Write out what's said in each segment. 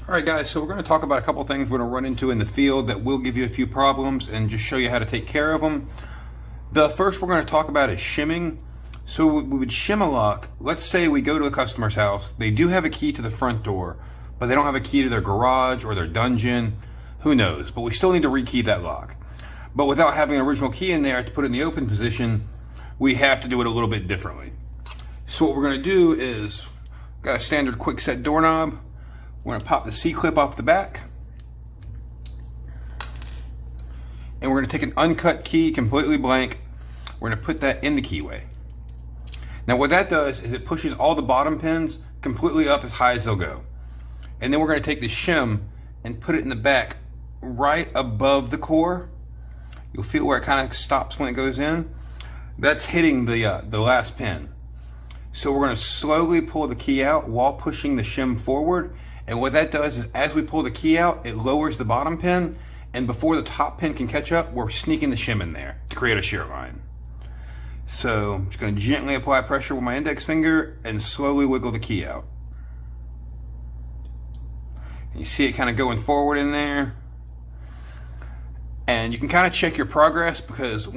All right, guys, so we're going to talk about a couple things we're going to run into in the field that will give you a few problems and just show you how to take care of them. The first we're going to talk about is shimming. So we would shim a lock. Let's say we go to a customer's house. They do have a key to the front door, but they don't have a key to their garage or their dungeon. Who knows? But we still need to rekey that lock. But without having an original key in there to put it in the open position, we have to do it a little bit differently. So what we're going to do is, got a standard quick set doorknob. We're going to pop the C-clip off the back. And we're going to take an uncut key, completely blank. We're going to put that in the keyway. Now what that does is it pushes all the bottom pins completely up as high as they'll go. And then we're going to take the shim and put it in the back right above the core. You'll feel where it kind of stops when it goes in. That's hitting the last pin. So we're going to slowly pull the key out while pushing the shim forward. And what that does is as we pull the key out, it lowers the bottom pin. And before the top pin can catch up, we're sneaking the shim in there to create a shear line. So I'm just going to gently apply pressure with my index finger and slowly wiggle the key out. And you see it kind of going forward in there. And you can kind of check your progress because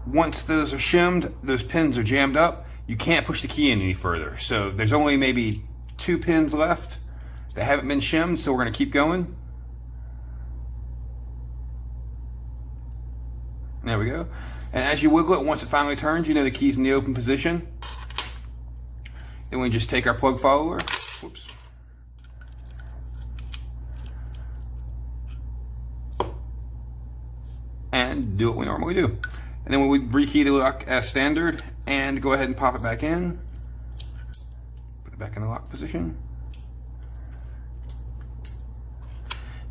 once those are shimmed, those pins are jammed up, you can't push the key in any further. So there's only maybe 2 pins left that haven't been shimmed, so we're going to keep going. There we go. And as you wiggle it, once it finally turns, you know the key's in the open position. Then we just take our plug follower, whoops, and do what we normally do. And then we rekey the lock as standard and go ahead and pop it back in. Put it back in the lock position.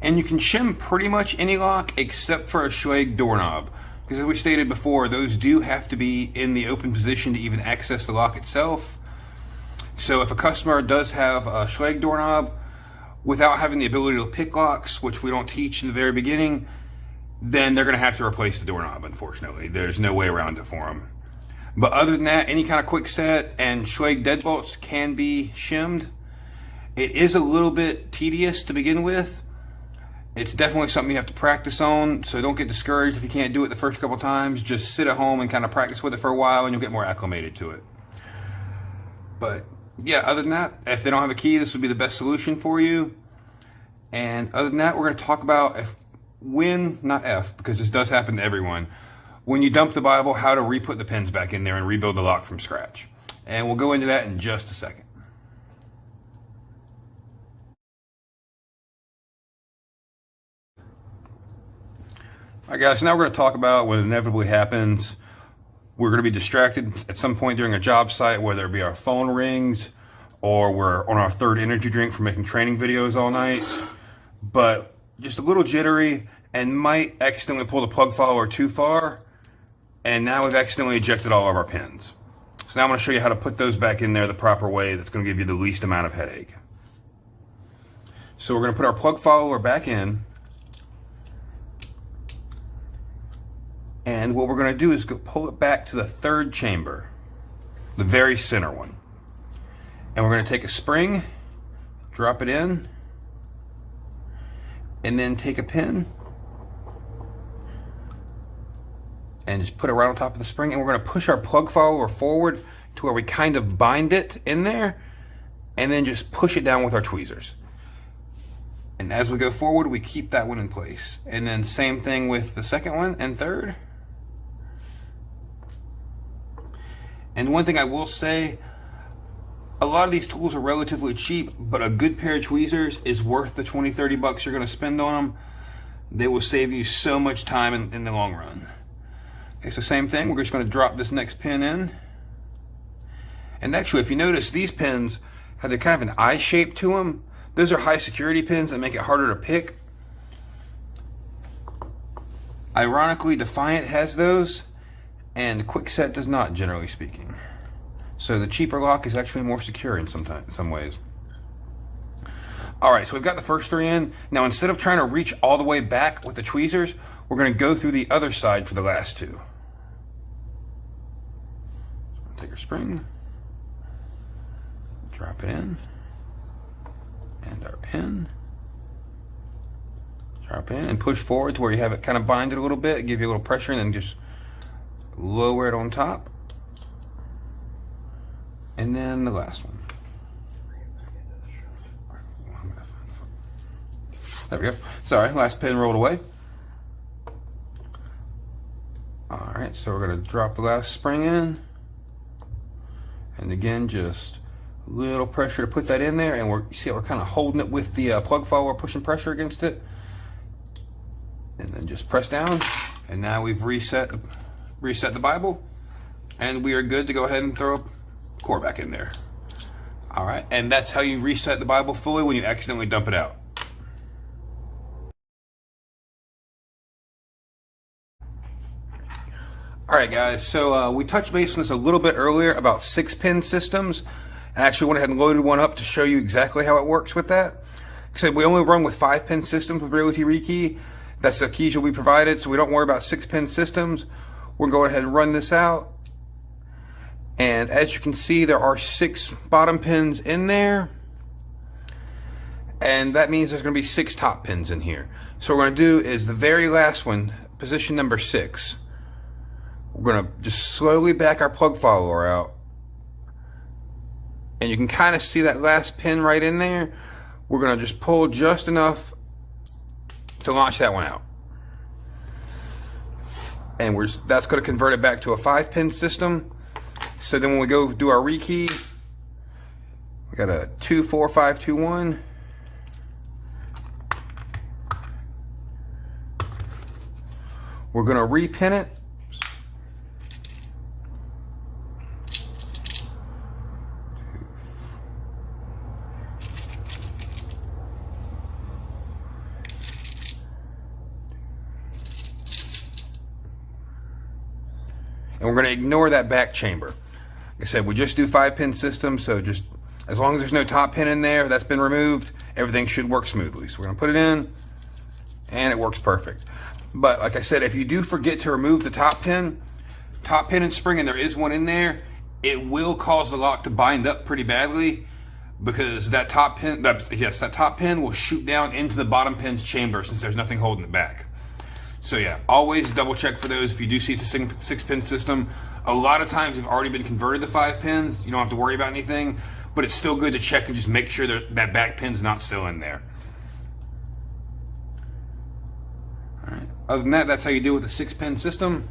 And you can shim pretty much any lock except for a Schlage doorknob. Because as we stated before, those do have to be in the open position to even access the lock itself. So if a customer does have a Schlage doorknob without having the ability to pick locks, which we don't teach in the very beginning, then they're going to have to replace the doorknob, unfortunately. There's no way around it for them. But other than that, any kind of quick set and Schlage deadbolts can be shimmed. It is a little bit tedious to begin with. It's definitely something you have to practice on, so don't get discouraged if you can't do it the first couple times. Just sit at home and kind of practice with it for a while and you'll get more acclimated to it. But yeah, other than that, if they don't have a key, this would be the best solution for you. And other than that, we're going to talk about not if, because this does happen to everyone, when you dump the Bible, how to re-put the pins back in there and rebuild the lock from scratch. And we'll go into that in just a second. All right, guys, so now we're going to talk about what inevitably happens. We're going to be distracted at some point during a job site, whether it be our phone rings or we're on our third energy drink for making training videos all night. But just a little jittery and might accidentally pull the plug follower too far. And now we've accidentally ejected all of our pins. So now I'm going to show you how to put those back in there the proper way that's going to give you the least amount of headache. So we're going to put our plug follower back in. And what we're going to do is go pull it back to the third chamber, the very center one. And we're going to take a spring, drop it in, and then take a pin and just put it right on top of the spring. And we're going to push our plug follower forward to where we kind of bind it in there and then just push it down with our tweezers. And as we go forward, we keep that one in place. And then same thing with the second one and third. And one thing I will say, a lot of these tools are relatively cheap, but a good pair of tweezers is worth the 20, 30 bucks you're going to spend on them. They will save you so much time in the long run. Okay, so same thing, we're just going to drop this next pin in. And actually, if you notice, these pins have kind of an eye shape to them. Those are high security pins that make it harder to pick. Ironically, Defiant has those, and Quickset does not, generally speaking. So the cheaper lock is actually more secure in some ways. All right, so we've got the first 3 in. Now, instead of trying to reach all the way back with the tweezers, we're going to go through the other side for the last 2. So take our spring, drop it in, And our pin. Drop in and push forward to where you have it kind of binded a little bit, give you a little pressure, and then just lower it on top. And then the last one. There we go. Sorry, last pin rolled away. All right, so we're going to drop the last spring in. And again, just a little pressure to put that in there. And you see how we're kind of holding it with the plug follower, pushing pressure against it. And then just press down. And now we've reset the Bible. And we are good to go ahead and throw a core back in there. All right, and that's how you reset the Bible fully when you accidentally dump it out. All right, guys, so we touched base on this a little bit earlier about 6-pin systems. I actually went ahead and loaded one up to show you exactly how it works with that. Like I said, we only run with 5-pin systems with Realty Rekey. That's the keys you'll be provided, so we don't worry about 6-pin systems. We're going to go ahead and run this out. And as you can see, there are 6 bottom pins in there. And that means there's going to be 6 top pins in here. So what we're going to do is the very last one, position number 6. We're going to just slowly back our plug follower out. And you can kind of see that last pin right in there. We're going to just pull just enough to launch that one out. And that's going to convert it back to a 5-pin system. So then when we go do our rekey, we got a 2, 4, 5, 2, 1. We're going to repin it. And we're going to ignore that back chamber. Like I said, we just do 5-pin systems, so just as long as there's no top pin in there that's been removed, everything should work smoothly. So we're going to put it in, and it works perfect. But like I said, if you do forget to remove the top pin and spring, and there is one in there, it will cause the lock to bind up pretty badly, because that top pin will shoot down into the bottom pin's chamber since there's nothing holding it back. So yeah, always double check for those if you do see it's a 6-pin system. A lot of times they've already been converted to 5 pins. You don't have to worry about anything, but it's still good to check and just make sure that back pin's not still in there. All right. Other than that, that's how you deal with a 6-pin system.